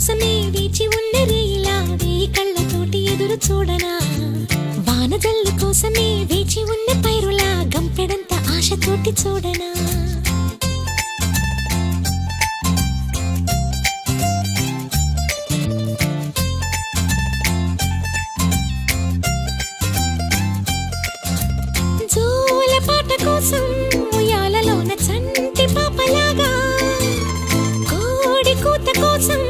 కోసమే వేచి ఉన్న రేయిలా వేయి కళ్ళతోటి ఎదురు చూడనా వానజల్లు కోసమే వేచి ఉన్న పైరులా గంపెడంత ఆశతోటి చూడనా జోల పాట కోసం ఉయ్యాలలోన చంటి పాపలాగా కోడి కూత కోసం